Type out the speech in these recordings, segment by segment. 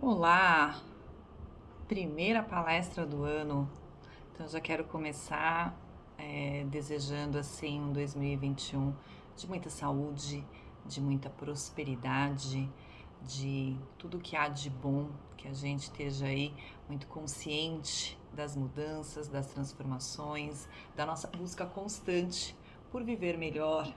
Olá! Primeira palestra do ano, então já quero começar desejando assim um 2021 de muita saúde, de muita prosperidade, de tudo que há de bom, que a gente esteja aí muito consciente das mudanças, das transformações, da nossa busca constante por viver melhor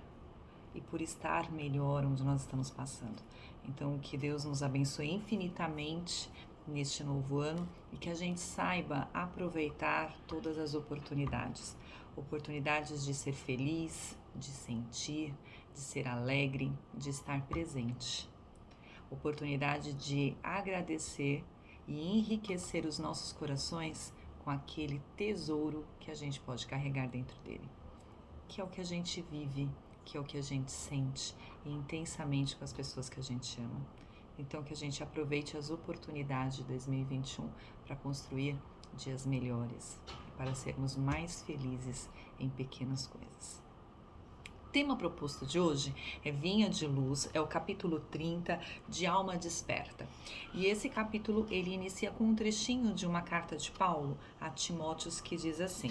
e por estar melhor onde nós estamos passando. Então, que Deus nos abençoe infinitamente neste novo ano e que a gente saiba aproveitar todas as oportunidades. Oportunidades de ser feliz, de sentir, de ser alegre, de estar presente. Oportunidade de agradecer e enriquecer os nossos corações com aquele tesouro que a gente pode carregar dentro dele, que é o que a gente vive, que é o que a gente sente e intensamente com as pessoas que a gente ama. Então que a gente aproveite as oportunidades de 2021 para construir dias melhores, para sermos mais felizes em pequenas coisas. O tema proposto de hoje é Vinha de Luz, é o capítulo 30 de Alma Desperta. E esse capítulo ele inicia com um trechinho de uma carta de Paulo a Timóteos que diz assim: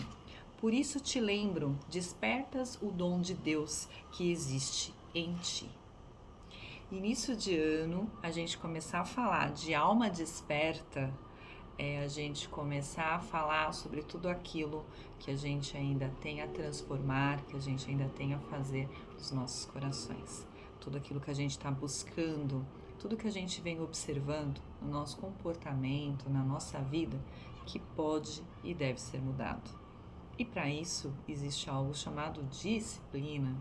por isso te lembro, despertas o dom de Deus que existe em ti. Início de ano, a gente começar a falar de alma desperta, a gente começar a falar sobre tudo aquilo que a gente ainda tem a transformar, que a gente ainda tem a fazer nos nossos corações. Tudo aquilo que a gente está buscando, tudo que a gente vem observando no nosso comportamento, na nossa vida, que pode e deve ser mudado. E para isso existe algo chamado disciplina.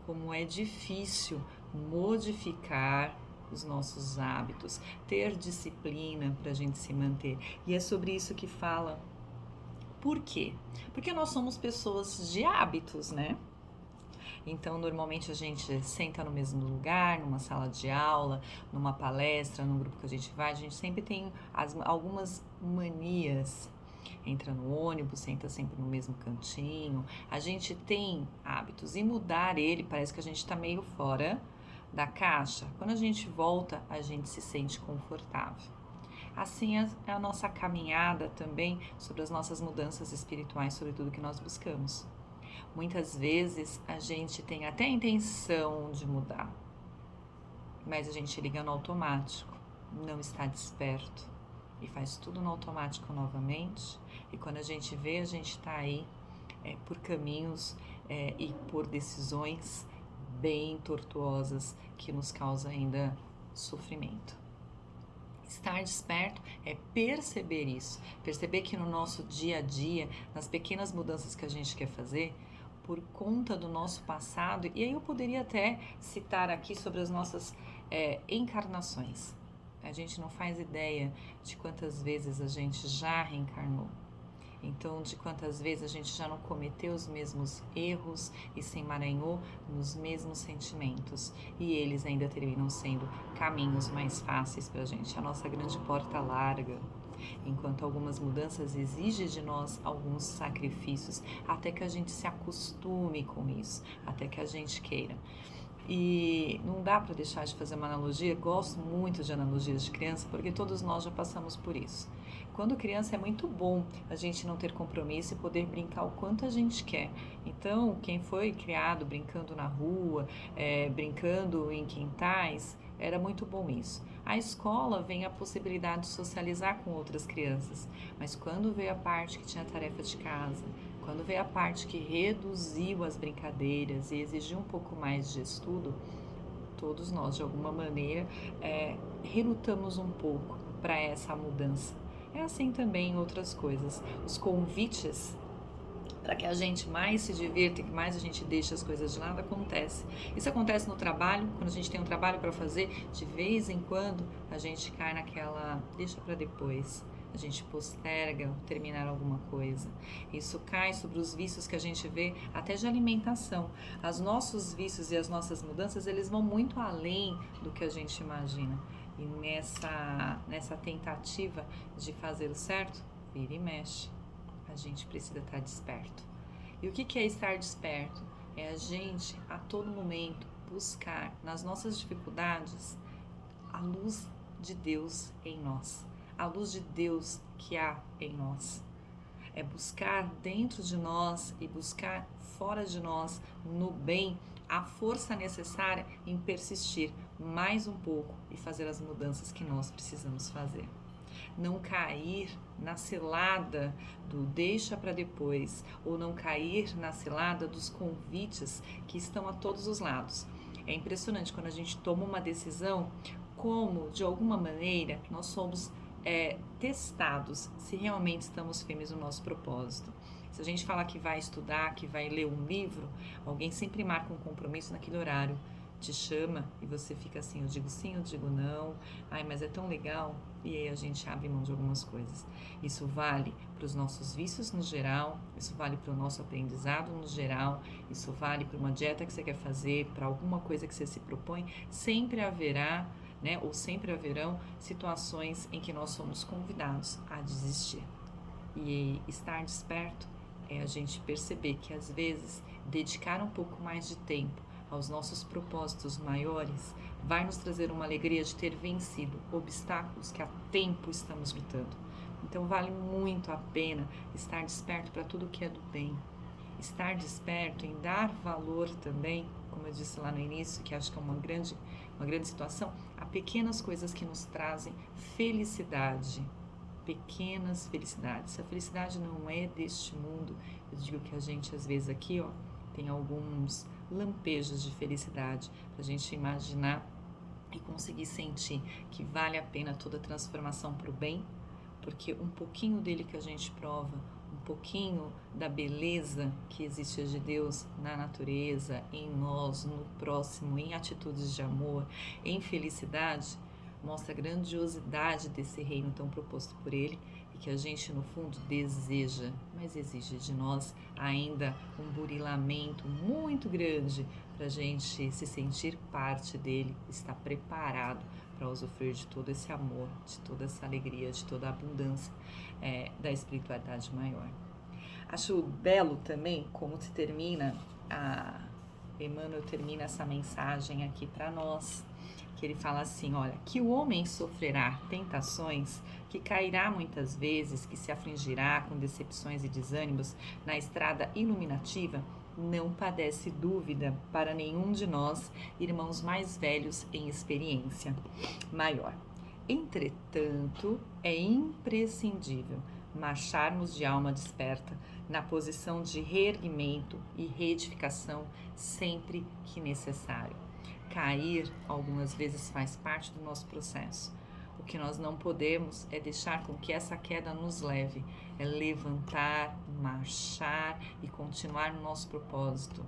Como é difícil modificar os nossos hábitos, ter disciplina para a gente se manter. E é sobre isso que fala. Por quê? Porque nós somos pessoas de hábitos, né? Então, normalmente a gente senta no mesmo lugar, numa sala de aula, numa palestra, num grupo que a gente sempre tem algumas manias. Entra no ônibus, senta sempre no mesmo cantinho. A gente tem hábitos e mudar ele parece que a gente está meio fora da caixa. Quando a gente volta, a gente se sente confortável. Assim é a nossa caminhada também sobre as nossas mudanças espirituais, sobre tudo que nós buscamos. Muitas vezes a gente tem até a intenção de mudar, mas a gente liga no automático, não está desperto e faz tudo no automático novamente. E quando a gente vê, a gente está aí por caminhos e por decisões bem tortuosas que nos causam ainda sofrimento. Estar desperto é perceber isso, perceber que no nosso dia a dia, nas pequenas mudanças que a gente quer fazer, por conta do nosso passado, e aí eu poderia até citar aqui sobre as nossas encarnações. A gente não faz ideia de quantas vezes a gente já reencarnou. Então, de quantas vezes a gente já não cometeu os mesmos erros e se emaranhou nos mesmos sentimentos. E eles ainda terminam sendo caminhos mais fáceis para a gente. A nossa grande porta larga. Enquanto algumas mudanças exigem de nós alguns sacrifícios, até que a gente se acostume com isso, até que a gente queira. E não dá para deixar de fazer uma analogia, gosto muito de analogias de criança, porque todos nós já passamos por isso. Quando criança é muito bom a gente não ter compromisso e poder brincar o quanto a gente quer. Então, quem foi criado brincando na rua, brincando em quintais, era muito bom isso. A escola vem a possibilidade de socializar com outras crianças, mas quando veio a parte que tinha tarefa de casa, quando veio a parte que reduziu as brincadeiras e exigiu um pouco mais de estudo, todos nós, de alguma maneira, relutamos um pouco para essa mudança. É assim também em outras coisas. Os convites para que a gente mais se divirta e que mais a gente deixe as coisas de lado, acontece. Isso acontece no trabalho, quando a gente tem um trabalho para fazer, de vez em quando a gente cai naquela deixa para depois. A gente posterga terminar alguma coisa. Isso cai sobre os vícios que a gente vê até de alimentação. Os nossos vícios e as nossas mudanças, eles vão muito além do que a gente imagina. E nessa tentativa de fazer o certo, vira e mexe. A gente precisa estar desperto. E o que é estar desperto? É a gente, a todo momento, buscar nas nossas dificuldades a luz de Deus em nós, a luz de Deus que há em nós. É buscar dentro de nós e buscar fora de nós, no bem, a força necessária em persistir mais um pouco e fazer as mudanças que nós precisamos fazer. Não cair na cilada do deixa para depois, ou não cair na cilada dos convites que estão a todos os lados. É impressionante quando a gente toma uma decisão, como de alguma maneira nós somos testados se realmente estamos firmes no nosso propósito. Se a gente falar que vai estudar, que vai ler um livro, alguém sempre marca um compromisso naquele horário, te chama e você fica assim, eu digo sim, eu digo não, ai, mas é tão legal, e aí a gente abre mão de algumas coisas. Isso vale para os nossos vícios no geral, isso vale para o nosso aprendizado no geral, isso vale para uma dieta que você quer fazer, para alguma coisa que você se propõe, sempre haverá, né, ou sempre haverão situações em que nós somos convidados a desistir. E estar desperto é a gente perceber que às vezes dedicar um pouco mais de tempo aos nossos propósitos maiores vai nos trazer uma alegria de ter vencido obstáculos que há tempo estamos lutando. Então vale muito a pena estar desperto para tudo que é do bem. Estar desperto em dar valor também, como eu disse lá no início, que acho que é uma grande situação, a pequenas coisas que nos trazem felicidade. Pequenas felicidades. A felicidade não é deste mundo. Eu digo que a gente às vezes aqui, tem alguns lampejos de felicidade para a gente imaginar e conseguir sentir que vale a pena toda a transformação para o bem, porque um pouquinho dele que a gente prova, um pouquinho da beleza que existe de Deus na natureza, em nós, no próximo, em atitudes de amor, em felicidade, mostra a grandiosidade desse reino tão proposto por ele e que a gente no fundo deseja, mas exige de nós ainda um burilamento muito grande para a gente se sentir parte dele, estar preparado para usufruir de todo esse amor, de toda essa alegria, de toda a abundância da espiritualidade maior. Acho belo também como se termina Emmanuel termina essa mensagem aqui para nós, que ele fala assim, olha, que o homem sofrerá tentações, que cairá muitas vezes, que se afligirá com decepções e desânimos na estrada iluminativa, não padece dúvida para nenhum de nós, irmãos mais velhos em experiência maior. Entretanto, é imprescindível marcharmos de alma desperta na posição de reerguimento e reedificação sempre que necessário. Cair algumas vezes faz parte do nosso processo. O que nós não podemos é deixar com que essa queda nos leve, é levantar, marchar e continuar no nosso propósito.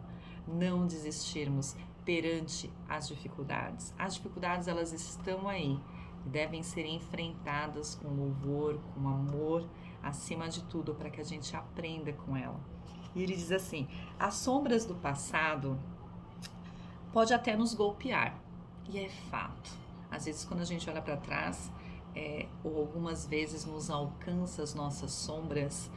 Não desistirmos perante as dificuldades. As dificuldades, elas estão aí e devem ser enfrentadas com louvor, com amor, acima de tudo, para que a gente aprenda com ela. E ele diz assim, as sombras do passado pode até nos golpear, e é fato. Às vezes quando a gente olha para trás, ou algumas vezes nos alcança as nossas sombras,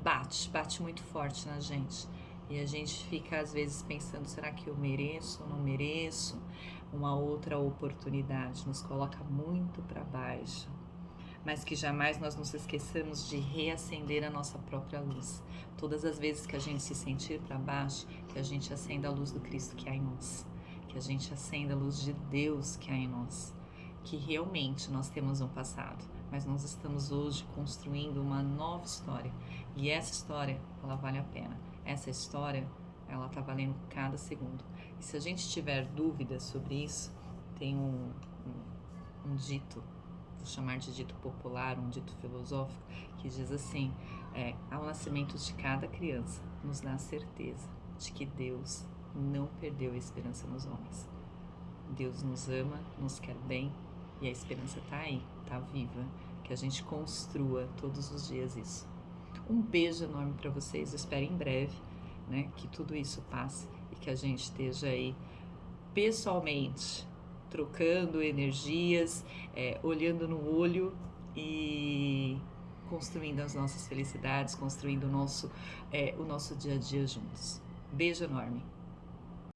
bate muito forte na gente. E a gente fica às vezes pensando, será que eu mereço ou não mereço? Uma outra oportunidade nos coloca muito para baixo. Mas que jamais nós nos esqueçamos de reacender a nossa própria luz. Todas as vezes que a gente se sentir para baixo, que a gente acenda a luz do Cristo que há em nós, que a gente acenda a luz de Deus que há em nós, que realmente nós temos um passado, mas nós estamos hoje construindo uma nova história, e essa história, ela vale a pena. Essa história, ela está valendo cada segundo. E se a gente tiver dúvidas sobre isso, tem um dito, vou chamar de dito popular, um dito filosófico, que diz assim, ao nascimento de cada criança, nos dá a certeza de que Deus não perdeu a esperança nos homens. Deus nos ama, nos quer bem, e a esperança está aí, está viva, que a gente construa todos os dias isso. Um beijo enorme para vocês, eu espero em breve, né, que tudo isso passe e que a gente esteja aí pessoalmente, trocando energias, olhando no olho e construindo as nossas felicidades, construindo o nosso dia a dia juntos. Beijo enorme!